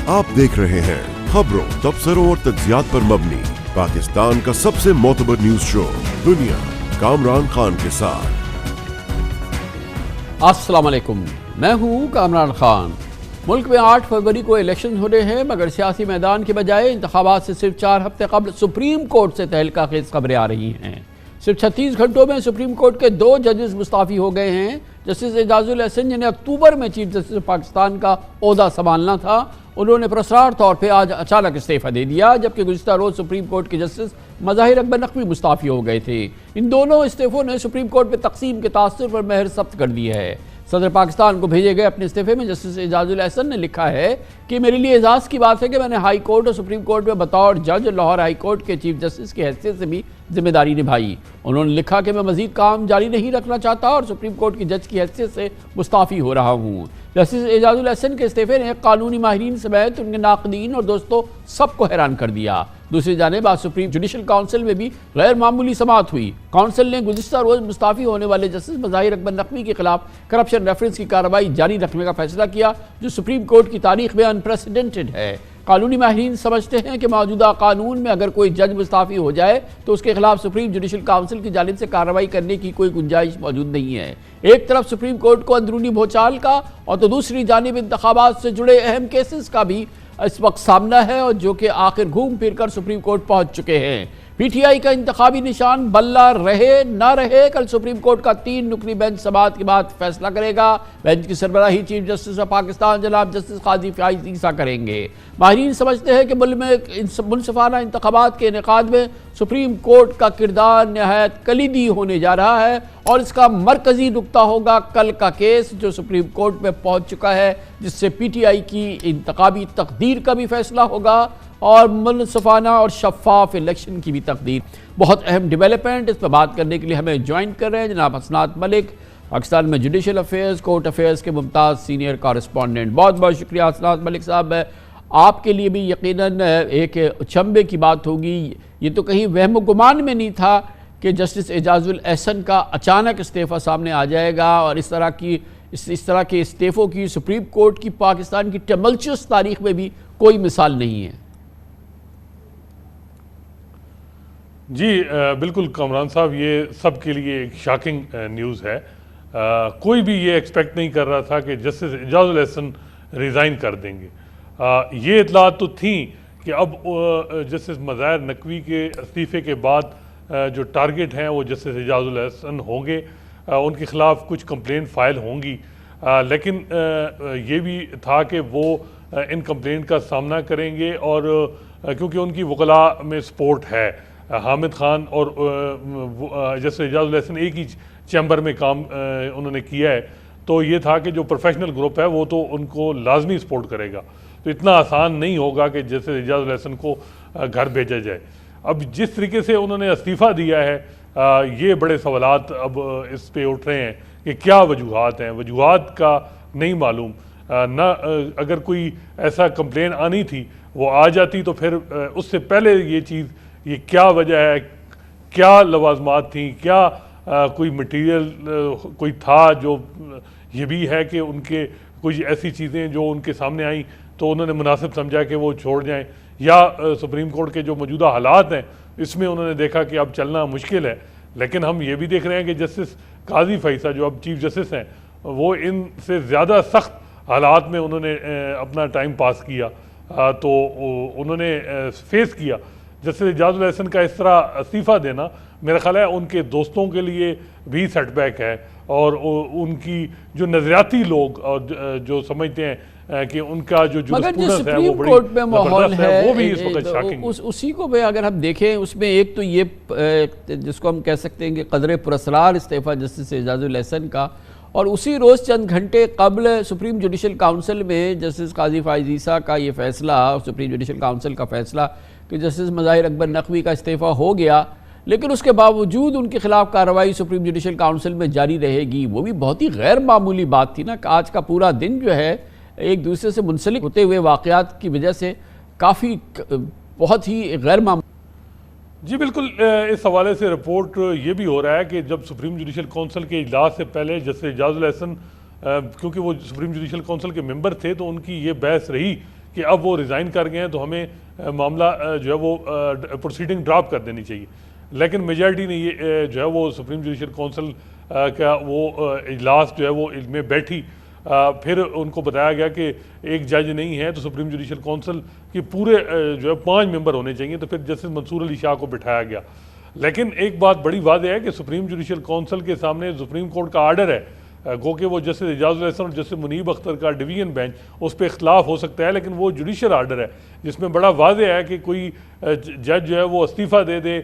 आप देख रहे हैं खबरों, तबसरों और तज्जियात पर मबनी पाकिस्तान का सबसे मोतबर न्यूज शो दुनिया, कामरान खान के साथ। अस्सलाम वालेकुम, मैं हूं कामरान खान। मुल्क में 8 फरवरी को इलेक्शन होने हैं, मगर सियासी मैदान के बजाय इंतखाबात से सिर्फ 4 हफ्ते कबल सुप्रीम कोर्ट से तहलका खेज खबरें आ रही हैं। सिर्फ 36 घंटों में सुप्रीम कोर्ट के 2 जजेस मुस्ताफ़ी हो गए हैं। जस्टिस एजाजुल एहसन, जिन्हें अक्टूबर में चीफ जस्टिस पाकिस्तान का ओहदा संभालना था, उन्होंने पुरस्कार तौर पर आज अचानक इस्तीफ़ा दे दिया, जबकि गुज़िश्ता रोज़ सुप्रीम कोर्ट के जस्टिस मज़ाहिर अकबर नकवी मुस्ताफ़ी हो गए थे। इन दोनों इस्तीफ़ों ने सुप्रीम कोर्ट में तकसीम के तासुर पर महर सब्त कर दी है। सदर पाकिस्तान को भेजे गए अपने इस्तीफ़े में जस्टिस एजाजुल एहसन ने लिखा है कि मेरे लिए एजाज़ की बात है कि मैंने हाई कोर्ट और सुप्रीम कोर्ट में बतौर जज लाहौर हाई कोर्ट के चीफ जस्टिस की हैसियत से भी जिम्मेदारी निभाई। उन्होंने लिखा कि मैं मज़ीद काम जारी नहीं रखना चाहता और सुप्रीम कोर्ट की जज की हैसियत से मुस्ताफ़ी हो रहा हूँ। जस्टिस एजाजुल एहसन के इस्तीफ़े ने कानूनी माहिरीन समेत उनके नाक़दीन और दोस्तों सबको हैरान कर दिया। दूसरी जानिब आज सुप्रीम जुडिशल काउंसिल में भी गैर मामूली समाअत हुई। काउंसिल ने गुज़िश्ता रोज़ मुस्ताफ़ी होने वाले जस्टिस मज़ाहिर अकबर नकवी के खिलाफ करप्शन रेफरेंस की कार्रवाई जारी रखने का फैसला किया, जो सुप्रीम कोर्ट की तारीख में अनप्रेसिडेंटेड है। कानूनी माहिरीन समझते हैं कि मौजूदा कानून में अगर कोई जज मुस्ताफ़ी हो जाए तो उसके खिलाफ सुप्रीम जुडिशल काउंसिल की जानिब से कार्रवाई करने की कोई गुंजाइश मौजूद नहीं है। एक तरफ सुप्रीम कोर्ट को अंदरूनी भूचाल का और तो दूसरी जानिब इंतखाबात से जुड़े अहम केसेस का भी इस वक्त सामना है, और जो कि आखिर घूम फिर कर सुप्रीम कोर्ट पहुंच चुके हैं। पीटीआई का इंतखाबी निशान बल्ला रहे ना रहे, कल सुप्रीम कोर्ट का 3 नुकरी बेंच समाअत के बाद फैसला करेगा। बेंच की सरबराही चीफ जस्टिस ऑफ पाकिस्तान जनाब जस्टिस काजी फ़याज़ ईसा करेंगे। माहिरीन समझते हैं कि मुल्क में मुनसिफाना इंतखाबात के इनेकाद में सुप्रीम कोर्ट का किरदार नहायत कलीदी होने जा रहा है, और इसका मरकजी नुकता होगा कल का केस जो सुप्रीम कोर्ट में पहुंच चुका है, जिससे पीटीआई की इंतखाबी तकदीर का भी फैसला होगा और मुनसिफाना और शफाफ इलेक्शन की भी तकदीर। बहुत अहम डेवलपमेंट, इस पर बात करने के लिए हमें ज्वाइन कर रहे हैं जनाब हसनात मलिक, पाकिस्तान में जुडिशल अफेयर्स कोर्ट अफेयर्स के मुमताज़ सीनियर कॉरेस्पॉन्डेंट। बहुत बहुत शुक्रिया हसनात मलिक साहब। आपके लिए भी यकीनन एक अचंभे की बात होगी, ये तो कहीं वहम गुमान में नहीं था कि जस्टिस एजाजुल एहसन का अचानक इस्तीफ़ा सामने आ जाएगा, और इस तरह के इस्तीफ़ों की सुप्रीम कोर्ट की पाकिस्तान की टमल्चुअस तारीख में भी कोई मिसाल नहीं है। जी बिल्कुल कामरान साहब, ये सब के लिए एक शॉकिंग न्यूज़ है। कोई भी ये एक्सपेक्ट नहीं कर रहा था कि जस्टिस एजाजुल एहसन रिज़ाइन कर देंगे। ये इतलात तो थी कि अब जस्टिस मज़ाहिर नकवी के इस्तीफ़े के बाद जो टारगेट हैं वो जस्टिस एजाजुल एहसन होंगे, उनके ख़िलाफ़ कुछ कंप्लेंट फ़ाइल होंगी, लेकिन ये भी था कि वो इन कंप्लेंट का सामना करेंगे, और क्योंकि उनकी वकला में सपोर्ट है, हामिद खान और जस्टिस एजाजुल एहसन एक ही चैम्बर में काम उन्होंने किया है, तो ये था कि जो प्रोफेशनल ग्रुप है वो तो उनको लाजमी सपोर्ट करेगा। तो इतना आसान नहीं होगा कि जस्टिस एजाजुल एहसन को घर भेजा जाए। अब जिस तरीके से उन्होंने इस्तीफ़ा दिया है, ये बड़े सवालात अब इस पे उठ रहे हैं कि क्या वजूहात हैं। वजूहात का नहीं मालूम, ना अगर कोई ऐसा कंप्लेन आनी थी वो आ जाती तो फिर उससे पहले ये चीज़, ये क्या वजह है, क्या लवाजमात थी, क्या कोई मटीरियल कोई था, जो ये भी है कि उनके कुछ ऐसी चीज़ें जो उनके सामने आई तो उन्होंने मुनासिब समझा कि वो छोड़ जाएं, या सुप्रीम कोर्ट के जो मौजूदा हालात हैं इसमें उन्होंने देखा कि अब चलना मुश्किल है। लेकिन हम ये भी देख रहे हैं कि जस्टिस काजी फ़ईसा जो अब चीफ जस्टिस हैं, वो इनसे ज़्यादा सख्त हालात में उन्होंने अपना टाइम पास किया, तो उन्होंने फेस किया। जस्टिस एजाजुल एहसन का इस तरह इस्तीफ़ा देना मेरा ख्याल है उनके दोस्तों के लिए भी सेटबैक है, और उनकी जो नजरियाती लोग और जो समझते हैं कि उनका जो जुरिस्प्रूडेंस है वो बड़ी कोर्ट में माहौल है, वो भी इस वक्त शॉकिंग है। उसी को भी अगर हम देखें, उसमें एक तो ये जिसको हम कह सकते हैं कि कदरे पुरस्कार इस्तीफ़ा जस्टिस एजाजुल एहसन का, और उसी रोज़ चंद घंटे कबल सुप्रीम जुडिशल काउंसिल में जस्टिस काजी फ़याज़ ईसा का ये फ़ैसला, सुप्रीम जुडिशल काउंसिल का फ़ैसला कि जस्टिस मज़ाहिर अकबर नकवी का इस्तीफ़ा हो गया, लेकिन उसके बावजूद उनके खिलाफ कार्रवाई सुप्रीम जुडिशल काउंसिल में जारी रहेगी। वो भी बहुत ही गैर मामूली बात थी ना। आज का पूरा दिन जो है एक दूसरे से मुंसलिक होते हुए वाक़यात की वजह से काफ़ी बहुत ही गैर मामूली। जी बिल्कुल, इस हवाले से रिपोर्ट ये भी हो रहा है कि जब सुप्रीम जुडिशल काउंसिल के इजलास से पहले जस्टिस एजाजुल एहसन, क्योंकि वो सुप्रीम जुडिशल काउंसिल के मेंबर थे, तो उनकी ये बहस रही कि अब वो रिज़ाइन कर गए हैं तो हमें मामला जो है वो प्रोसीडिंग ड्रॉप कर देनी चाहिए। लेकिन मेजॉरिटी ने ये जो है वो सुप्रीम जुडिशल काउंसिल का वो इजलास जो है वो में बैठी, फिर उनको बताया गया कि एक जज नहीं है तो सुप्रीम जुडिशल काउंसिल के पूरे जो है 5 मेंबर होने चाहिए, तो फिर जस्टिस मंसूर अली शाह को बिठाया गया। लेकिन एक बात बड़ी वाज़ेह है कि सुप्रीम जुडिशल काउंसिल के सामने सुप्रीम कोर्ट का आर्डर है, गो कि वो जस्टिस एजाजुल एहसन और जस्टिस मुनीब अख्तर का डिवीजन बेंच उस पर इख्तलाफ हो सकता है, लेकिन वो जुडिशल आर्डर है जिसमें बड़ा वाज़ेह है कि कोई जज जो है वो इस्तीफ़ा दे दे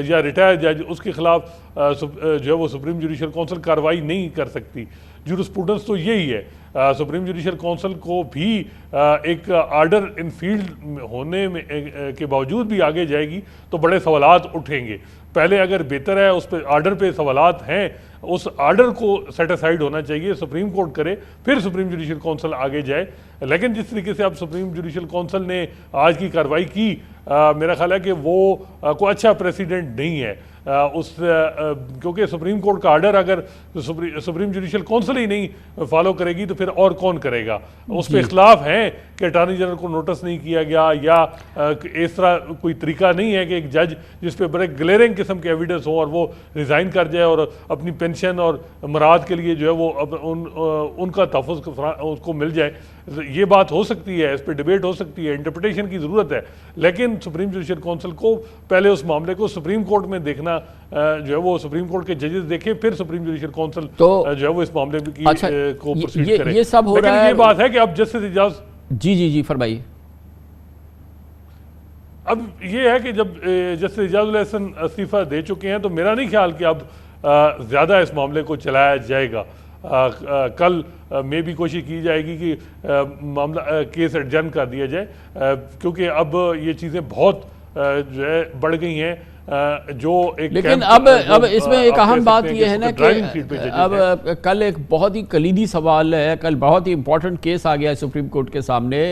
या रिटायर्ड जज, उसके खिलाफ जो है वो सुप्रीम जुडिशल काउंसिल कार्रवाई नहीं कर सकती। जूरिस्प्रूडेंस तो यही है। सुप्रीम जुडिशल काउंसिल को भी एक आर्डर इन फील्ड होने में के बावजूद भी आगे जाएगी तो बड़े सवालात उठेंगे। पहले अगर बेहतर है उस पर आर्डर पे सवालात हैं, उस आर्डर को सेटिसाइड होना चाहिए, सुप्रीम कोर्ट करे, फिर सुप्रीम जुडिशल काउंसिल आगे जाए। लेकिन जिस तरीके से अब सुप्रीम जुडिशल काउंसिल ने आज की कार्रवाई की, मेरा ख्याल है कि वो कोई अच्छा प्रेसिडेंट नहीं है। क्योंकि सुप्रीम कोर्ट का आर्डर अगर सुप्रीम जुडिशल काउंसिल ही नहीं फॉलो करेगी तो फिर और कौन करेगा। उस पर इख्तलाफ हैं कि अटॉर्नी जनरल को नोटिस नहीं किया गया या इस तरह कोई तरीका नहीं है कि एक जज जिस पे बड़े ग्लेयरिंग किस्म के एविडेंस हो और वो रिज़ाइन कर जाए और अपनी पेंशन और मराद के लिए जो है वो उनका तहफ़्फ़ुज़ उसको मिल जाए। ये बात हो सकती है, इस पर डिबेट हो सकती है, इंटरप्रिटेशन की ज़रूरत है, लेकिन सुप्रीम जुडिशल काउंसिल को पहले उस मामले को सुप्रीम कोर्ट में देखना जो है वो सुप्रीम कोर्ट के जजेस देखें, फिर सुप्रीम जुडिशल काउंसिल तो जो है वो इस मामले की अच्छा, को प्रोसीड करे। ये सब हो रहा है। ये बात है कि अब जस्टिस एजाज जी फरमाइए। अब ये है कि जब जस्टिस एजाजुल एहसन इस्तीफा दे चुके हैं तो मेरा नहीं ख्याल कि अब ज़्यादा इस मामले को चलाया जाएगा। कल में भी कोशिश की जाएगी कि मामला केस एडजर्न कर दिया जाए, क्योंकि अब ये चीज़ें बहुत जो है बढ़ गई हैं। जो एक लेकिन अब इसमें एक अहम बात यह है ना कि अब कल एक बहुत ही कलीदी सवाल है, कल बहुत ही इंपॉर्टेंट केस आ गया है सुप्रीम कोर्ट के सामने,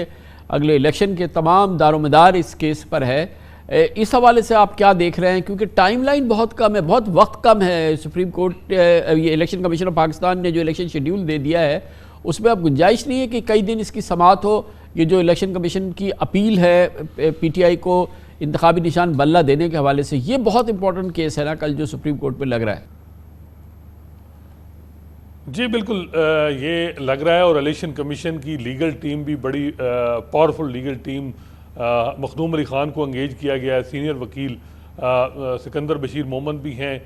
अगले इलेक्शन के तमाम दारोमदार इस केस पर है। इस हवाले से आप क्या देख रहे हैं, क्योंकि टाइमलाइन बहुत कम है, बहुत वक्त कम है। सुप्रीम कोर्ट ये इलेक्शन कमीशन ऑफ पाकिस्तान ने जो इलेक्शन शेड्यूल दे दिया है उसमें अब गुंजाइश नहीं है कि कई दिन इसकी समाअत हो। ये जो इलेक्शन कमीशन की अपील है पीटीआई को इंतखाबी निशान बल्ला देने के हवाले से, ये बहुत इंपॉर्टेंट केस है ना कल जो सुप्रीम कोर्ट में लग रहा है। जी बिल्कुल, ये लग रहा है और इलेक्शन कमीशन की लीगल टीम भी बड़ी powerful legal team, Makhdoom Ali Khan को एंगेज किया गया है, सीनियर वकील सिकंदर बशीर मोहम्मद भी हैं,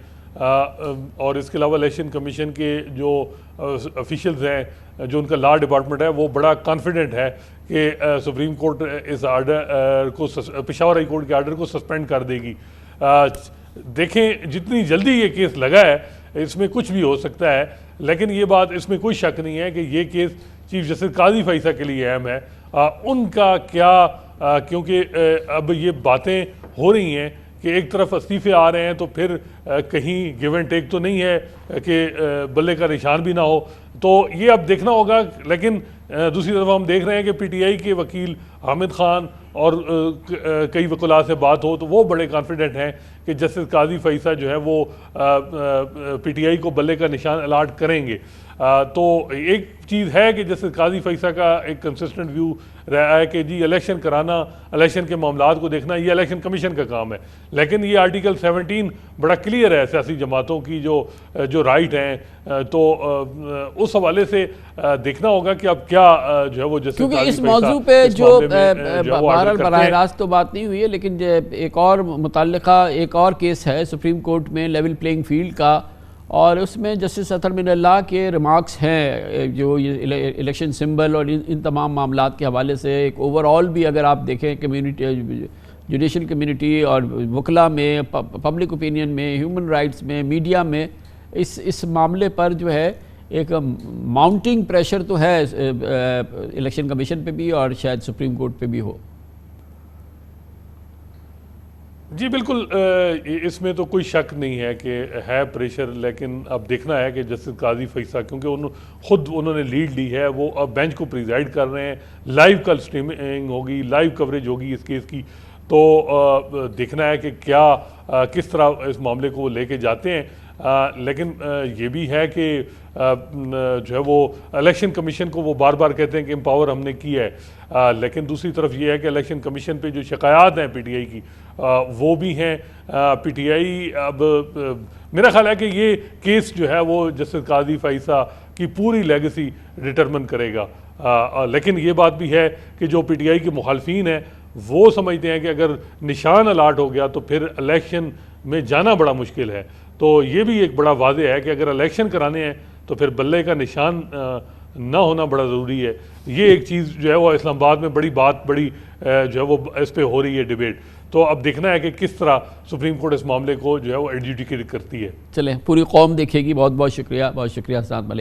और इसके अलावा इलेक्शन कमीशन के जो ऑफिशियल्स हैं, जो उनका लॉ डिपार्टमेंट है, वो बड़ा कॉन्फिडेंट है कि सुप्रीम कोर्ट इस आर्डर को, पेशावर हाई कोर्ट के आर्डर को सस्पेंड कर देगी। देखें जितनी जल्दी ये केस लगा है इसमें कुछ भी हो सकता है, लेकिन ये बात इसमें कोई शक नहीं है कि ये केस चीफ जस्टिस काजी फैसा के लिए अहम है। उनका क्या, क्योंकि अब ये बातें हो रही हैं कि एक तरफ इस्तीफे आ रहे हैं तो फिर कहीं गिव एंड टेक तो नहीं है कि बल्ले का निशान भी ना हो, तो ये अब देखना होगा। लेकिन दूसरी तरफ हम देख रहे हैं कि पीटीआई के वकील हामिद खान और कई वकीला से बात हो तो वो बड़े कॉन्फिडेंट हैं कि जस्टिस काजी फैसा जो है वो पीटीआई को बल्ले का निशान अलाट करेंगे। तो एक चीज़ है कि जैसे काजी फैसा का एक कंसिस्टेंट व्यू रहा है कि जी इलेक्शन कराना, इलेक्शन के मामलात को देखना ये इलेक्शन कमीशन का काम है, लेकिन ये आर्टिकल 17 बड़ा क्लियर है सियासी जमातों की जो राइट हैं, तो उस हवाले से देखना होगा कि अब क्या जो है वो जैसे, क्योंकि इस मौजू पे जो बराह रास्त तो बात नहीं हुई है, लेकिन एक और मुतल्लिका एक और केस है सुप्रीम कोर्ट में लेवल प्लेइंग फील्ड का, और उसमें जस्टिस अतर मिनल्लाह के रिमार्क्स हैं जो ये इलेक्शन सिंबल और इन तमाम मामलात के हवाले से। एक ओवरऑल भी अगर आप देखें कम्युनिटी, जुडिशल कम्युनिटी और वकला में, पब्लिक ओपिनियन में, ह्यूमन राइट्स में, मीडिया में इस मामले पर जो है एक माउंटिंग प्रेशर तो है इलेक्शन कमीशन पे भी और शायद सुप्रीम कोर्ट पे भी हो। जी बिल्कुल, इसमें तो कोई शक नहीं है कि है प्रेशर, लेकिन अब देखना है कि जस्टिस काजी फैसा, क्योंकि उन्होंने लीड ली है, वो अब बेंच को प्रिजाइड कर रहे हैं, लाइव कल स्ट्रीमिंग होगी, लाइव कवरेज होगी इस केस की, तो देखना है कि क्या किस तरह इस मामले को लेके जाते हैं। लेकिन ये भी है कि जो है वो इलेक्शन कमीशन को वो बार बार कहते हैं कि एम्पावर हमने किया है, लेकिन दूसरी तरफ ये है कि इलेक्शन कमीशन पे जो शिकायत हैं पीटीआई की वो भी हैं। पीटीआई अब मेरा ख्याल है कि ये केस जो है वो जस्टिस काजी फैसा की पूरी लेगेसी डिटरमिन करेगा। लेकिन ये बात भी है कि जो पीटीआई के मुखालफीन हैं वो समझते हैं कि अगर निशान अलाट हो गया तो फिर इलेक्शन में जाना बड़ा मुश्किल है। तो ये भी एक बड़ा वादे है कि अगर इलेक्शन कराने हैं तो फिर बल्ले का निशान ना होना बड़ा ज़रूरी है। ये एक चीज़ जो है वो इस्लामाबाद में बड़ी जो है वो इस पे हो रही है डिबेट। तो अब देखना है कि किस तरह सुप्रीम कोर्ट इस मामले को जो है वो एडजुडिकेट करती है। चलें, पूरी कौम देखेगी। बहुत बहुत शुक्रिया हसनात मलिक।